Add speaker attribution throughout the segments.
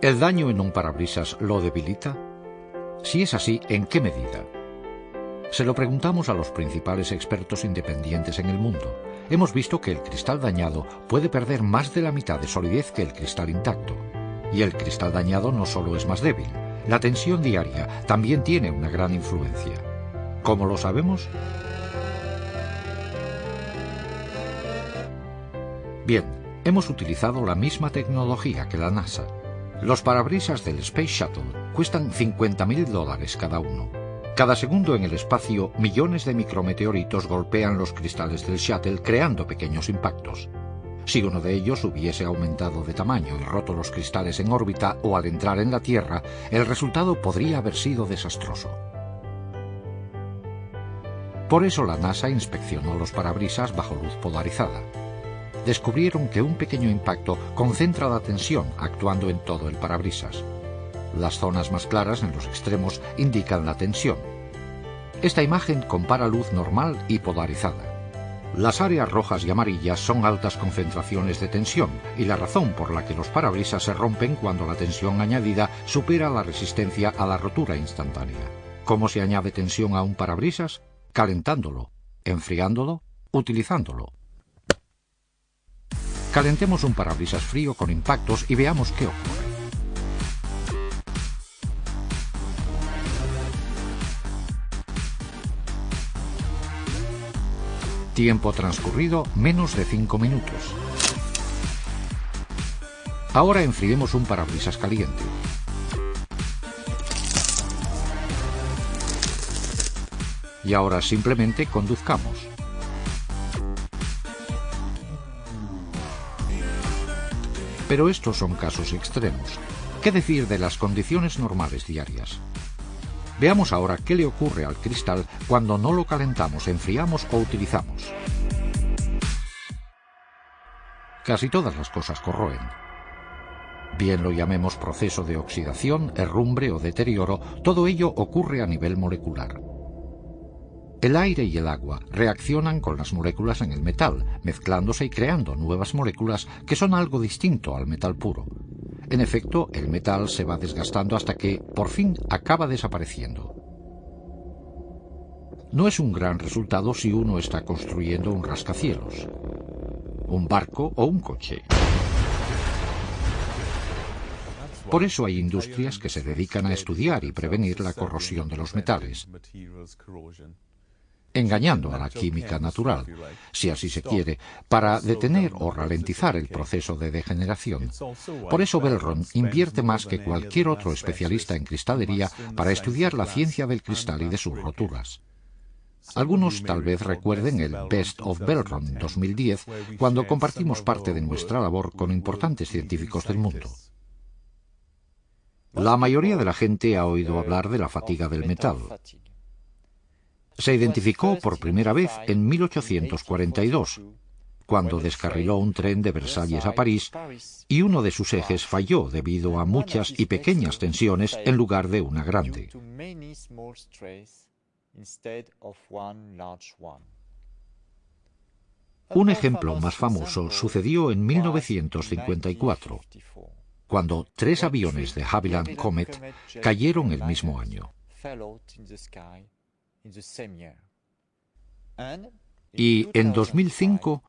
Speaker 1: ¿El daño en un parabrisas lo debilita? Si es así, ¿en qué medida? Se lo preguntamos a los principales expertos independientes en el mundo. Hemos visto que el cristal dañado puede perder más de la mitad de solidez que el cristal intacto. Y el cristal dañado no solo es más débil, la tensión diaria también tiene una gran influencia. ¿Cómo lo sabemos? Bien, hemos utilizado la misma tecnología que la NASA. Los parabrisas del Space Shuttle cuestan $50.000 cada uno. Cada segundo en el espacio, millones de micrometeoritos golpean los cristales del Shuttle creando pequeños impactos. Si uno de ellos hubiese aumentado de tamaño y roto los cristales en órbita o al entrar en la Tierra, el resultado podría haber sido desastroso. Por eso la NASA inspeccionó los parabrisas bajo luz polarizada. Descubrieron que un pequeño impacto concentra la tensión actuando en todo el parabrisas. Las zonas más claras en los extremos indican la tensión. Esta imagen compara luz normal y polarizada. Las áreas rojas y amarillas son altas concentraciones de tensión y la razón por la que los parabrisas se rompen cuando la tensión añadida supera la resistencia a la rotura instantánea. ¿Cómo se añade tensión a un parabrisas? Calentándolo, enfriándolo, utilizándolo. Calentemos un parabrisas frío con impactos y veamos qué ocurre. Tiempo transcurrido, menos de 5 minutos. Ahora enfriemos un parabrisas caliente. Y ahora simplemente conduzcamos. Pero estos son casos extremos. ¿Qué decir de las condiciones normales diarias? Veamos ahora qué le ocurre al cristal cuando no lo calentamos, enfriamos o utilizamos. Casi todas las cosas corroen. Bien lo llamemos proceso de oxidación, herrumbre o deterioro, todo ello ocurre a nivel molecular. El aire y el agua reaccionan con las moléculas en el metal, mezclándose y creando nuevas moléculas que son algo distinto al metal puro. En efecto, el metal se va desgastando hasta que, por fin, acaba desapareciendo. No es un gran resultado si uno está construyendo un rascacielos, un barco o un coche. Por eso hay industrias que se dedican a estudiar y prevenir la corrosión de los metales, engañando a la química natural, si así se quiere, para detener o ralentizar el proceso de degeneración. Por eso Belron invierte más que cualquier otro especialista en cristalería para estudiar la ciencia del cristal y de sus roturas. Algunos tal vez recuerden el Best of Belron 2010, cuando compartimos parte de nuestra labor con importantes científicos del mundo. La mayoría de la gente ha oído hablar de la fatiga del metal. Se identificó por primera vez en 1842, cuando descarriló un tren de Versalles a París y uno de sus ejes falló debido a muchas y pequeñas tensiones en lugar de una grande. Un ejemplo más famoso sucedió en 1954, cuando 3 aviones de Havilland Comet cayeron el mismo año. Y en 2005,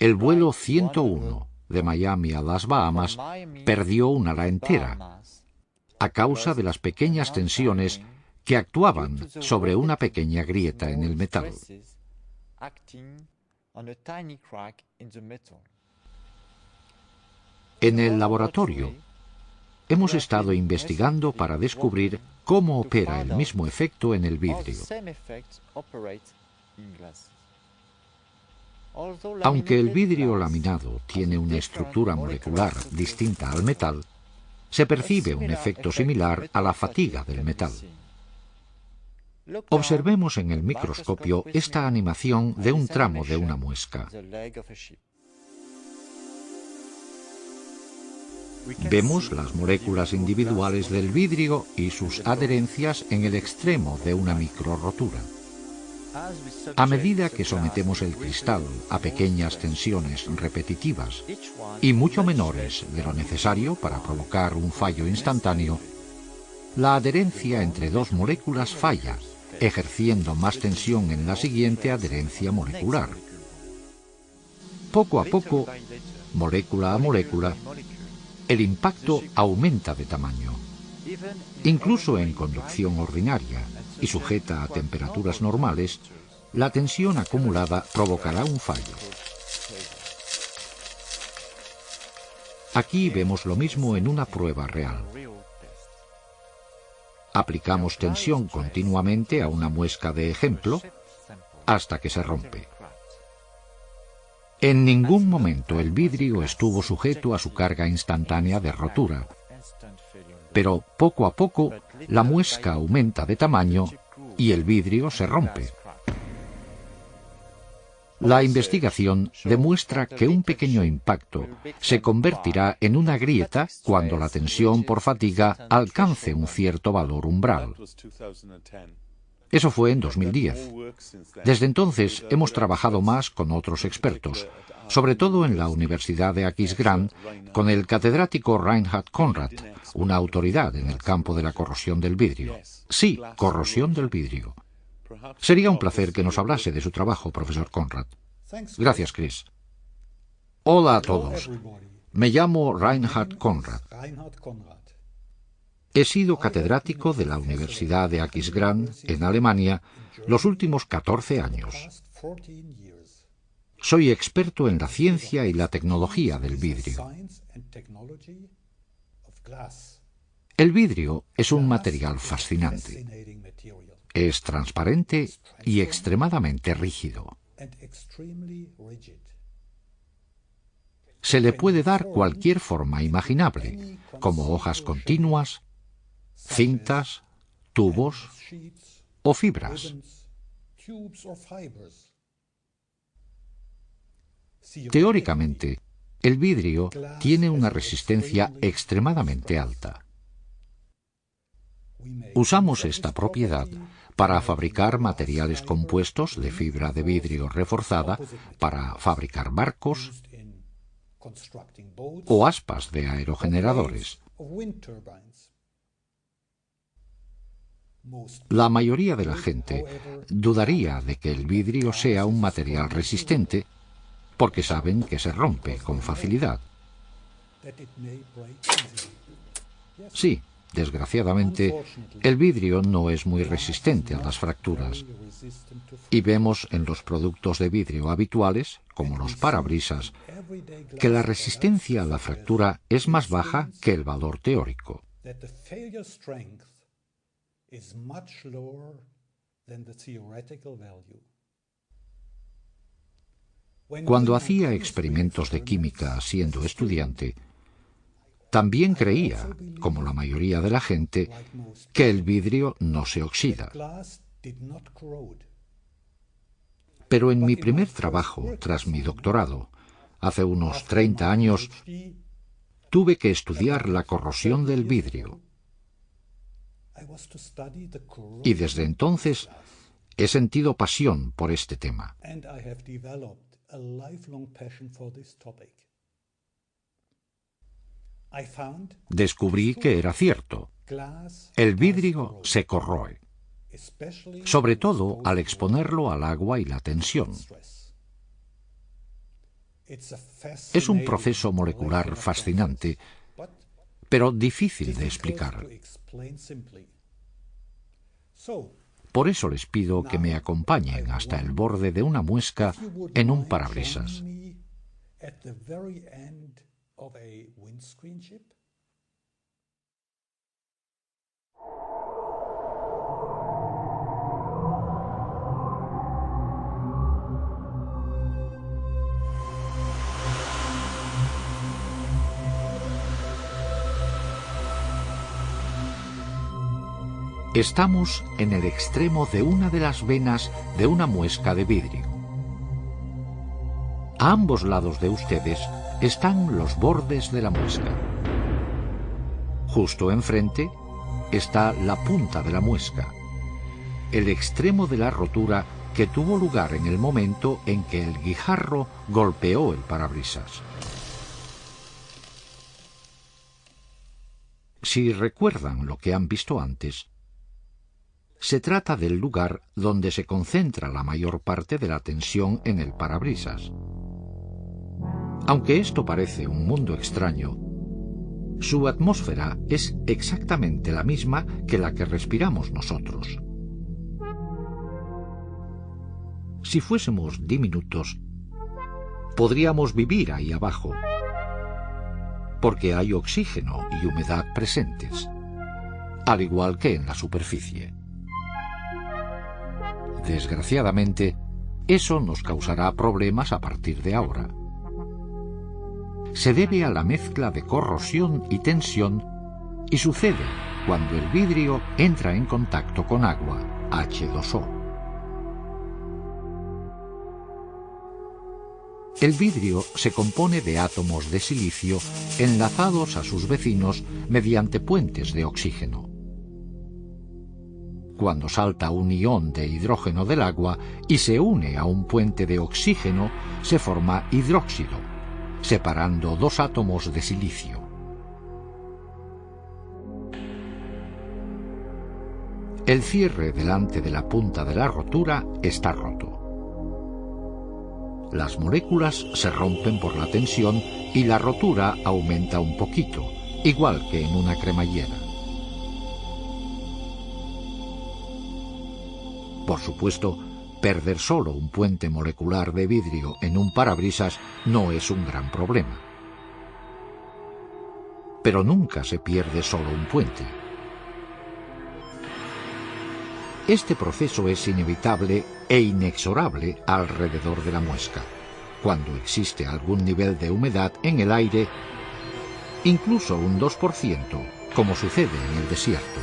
Speaker 1: el vuelo 101 de Miami a las Bahamas perdió un ala entera, a causa de las pequeñas tensiones que actuaban sobre una pequeña grieta en el metal. En el laboratorio, hemos estado investigando para descubrir cómo opera el mismo efecto en el vidrio. Aunque el vidrio laminado tiene una estructura molecular distinta al metal, se percibe un efecto similar a la fatiga del metal. Observemos en el microscopio esta animación de un tramo de una muesca. Vemos las moléculas individuales del vidrio y sus adherencias en el extremo de una microrotura. A medida que sometemos el cristal a pequeñas tensiones repetitivas y mucho menores de lo necesario para provocar un fallo instantáneo, la adherencia entre dos moléculas falla, ejerciendo más tensión en la siguiente adherencia molecular. Poco a poco, molécula a molécula, el impacto aumenta de tamaño. Incluso en conducción ordinaria y sujeta a temperaturas normales, la tensión acumulada provocará un fallo. Aquí vemos lo mismo en una prueba real. Aplicamos tensión continuamente a una muesca de ejemplo hasta que se rompe. En ningún momento el vidrio estuvo sujeto a su carga instantánea de rotura, pero poco a poco la muesca aumenta de tamaño y el vidrio se rompe. La investigación demuestra que un pequeño impacto se convertirá en una grieta cuando la tensión por fatiga alcance un cierto valor umbral. Eso fue en 2010. Desde entonces hemos trabajado más con otros expertos, sobre todo en la Universidad de Aquisgrán, con el catedrático Reinhard Konrad, una autoridad en el campo de la corrosión del vidrio. Sí, corrosión del vidrio. Sería un placer que nos hablase de su trabajo, profesor Konrad. Gracias, Chris. Hola a todos. Me llamo Reinhard Konrad. He sido catedrático de la Universidad de Aquisgrán, en Alemania, los últimos 14 años. Soy experto en la ciencia y la tecnología del vidrio. El vidrio es un material fascinante. Es transparente y extremadamente rígido. Se le puede dar cualquier forma imaginable, como hojas continuas, cintas, tubos o fibras. Teóricamente, el vidrio tiene una resistencia extremadamente alta. Usamos esta propiedad para fabricar materiales compuestos de fibra de vidrio reforzada para fabricar barcos o aspas de aerogeneradores. La mayoría de la gente dudaría de que el vidrio sea un material resistente porque saben que se rompe con facilidad. Sí, desgraciadamente, el vidrio no es muy resistente a las fracturas. Y vemos en los productos de vidrio habituales, como los parabrisas, que la resistencia a la fractura es más baja que el valor teórico. Cuando hacía experimentos de química siendo estudiante, también creía, como la mayoría de la gente, que el vidrio no se oxida. Pero en mi primer trabajo, tras mi doctorado, hace unos 30 años, tuve que estudiar la corrosión del vidrio. Y desde entonces he sentido pasión por este tema. Descubrí que era cierto. El vidrio se corroe, sobre todo al exponerlo al agua y la tensión. Es un proceso molecular fascinante, pero difícil de explicar. Por eso les pido que me acompañen hasta el borde de una muesca en un parabrisas. Estamos en el extremo de una de las venas de una muesca de vidrio. A ambos lados de ustedes están los bordes de la muesca. Justo enfrente está la punta de la muesca, el extremo de la rotura que tuvo lugar en el momento en que el guijarro golpeó el parabrisas. Si recuerdan lo que han visto antes, se trata del lugar donde se concentra la mayor parte de la tensión en el parabrisas. Aunque esto parece un mundo extraño, su atmósfera es exactamente la misma que la que respiramos nosotros. Si fuésemos diminutos, podríamos vivir ahí abajo, porque hay oxígeno y humedad presentes, al igual que en la superficie. Desgraciadamente, eso nos causará problemas a partir de ahora. Se debe a la mezcla de corrosión y tensión y sucede cuando el vidrio entra en contacto con agua, H2O. El vidrio se compone de átomos de silicio enlazados a sus vecinos mediante puentes de oxígeno. Cuando salta un ión de hidrógeno del agua y se une a un puente de oxígeno, se forma hidróxido, separando dos átomos de silicio. El cierre delante de la punta de la rotura está roto. Las moléculas se rompen por la tensión y la rotura aumenta un poquito, igual que en una cremallera. Por supuesto, perder solo un puente molecular de vidrio en un parabrisas no es un gran problema. Pero nunca se pierde solo un puente. Este proceso es inevitable e inexorable alrededor de la muesca, cuando existe algún nivel de humedad en el aire, incluso un 2%, como sucede en el desierto.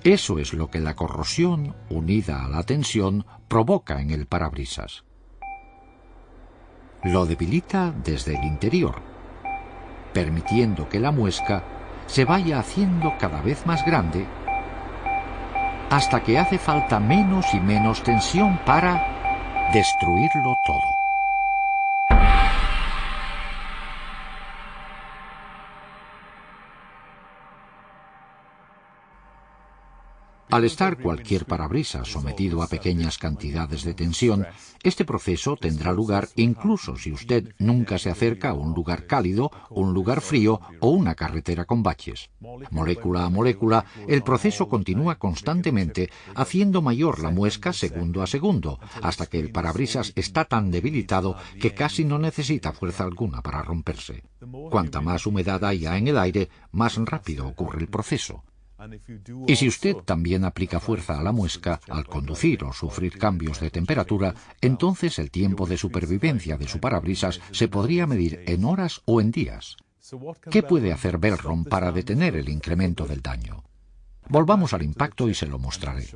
Speaker 1: Eso es lo que la corrosión, unida a la tensión, provoca en el parabrisas. Lo debilita desde el interior, permitiendo que la muesca se vaya haciendo cada vez más grande hasta que hace falta menos y menos tensión para destruirlo todo. Al estar cualquier parabrisas sometido a pequeñas cantidades de tensión, este proceso tendrá lugar incluso si usted nunca se acerca a un lugar cálido, un lugar frío o una carretera con baches. Molécula a molécula, el proceso continúa constantemente, haciendo mayor la muesca segundo a segundo, hasta que el parabrisas está tan debilitado que casi no necesita fuerza alguna para romperse. Cuanta más humedad haya en el aire, más rápido ocurre el proceso. Y si usted también aplica fuerza a la muesca al conducir o sufrir cambios de temperatura, entonces el tiempo de supervivencia de su parabrisas se podría medir en horas o en días. ¿Qué puede hacer Belron para detener el incremento del daño? Volvamos al impacto y se lo mostraré.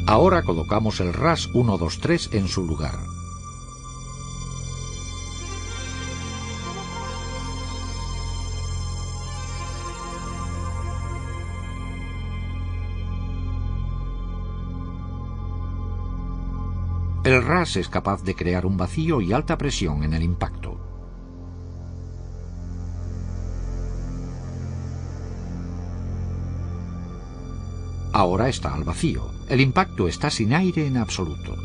Speaker 1: Ahora colocamos el RAS 123 en su lugar. El RAS es capaz de crear un vacío y alta presión en el impacto. Ahora está al vacío. El impacto está sin aire en absoluto.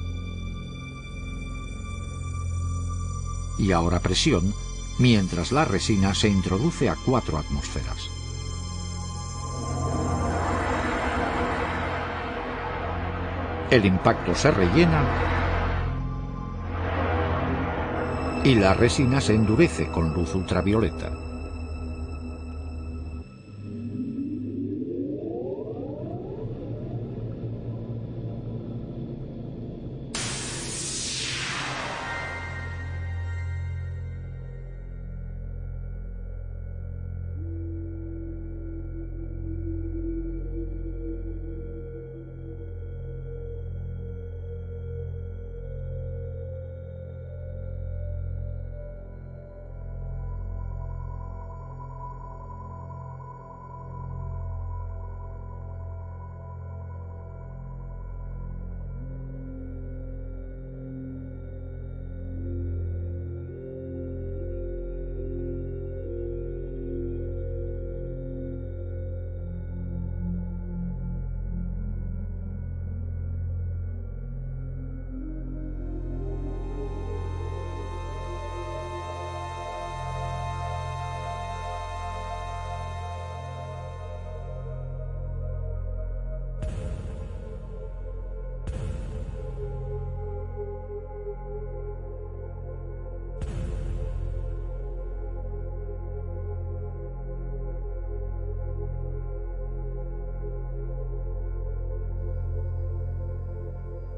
Speaker 1: Y ahora presión, mientras la resina se introduce a 4 atmósferas. El impacto se rellena y la resina se endurece con luz ultravioleta.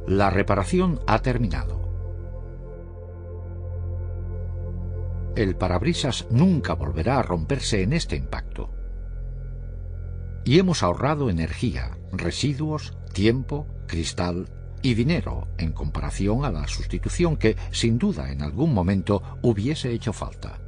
Speaker 1: La reparación ha terminado. El parabrisas nunca volverá a romperse en este impacto. Y hemos ahorrado energía, residuos, tiempo, cristal y dinero en comparación a la sustitución que, sin duda, en algún momento hubiese hecho falta.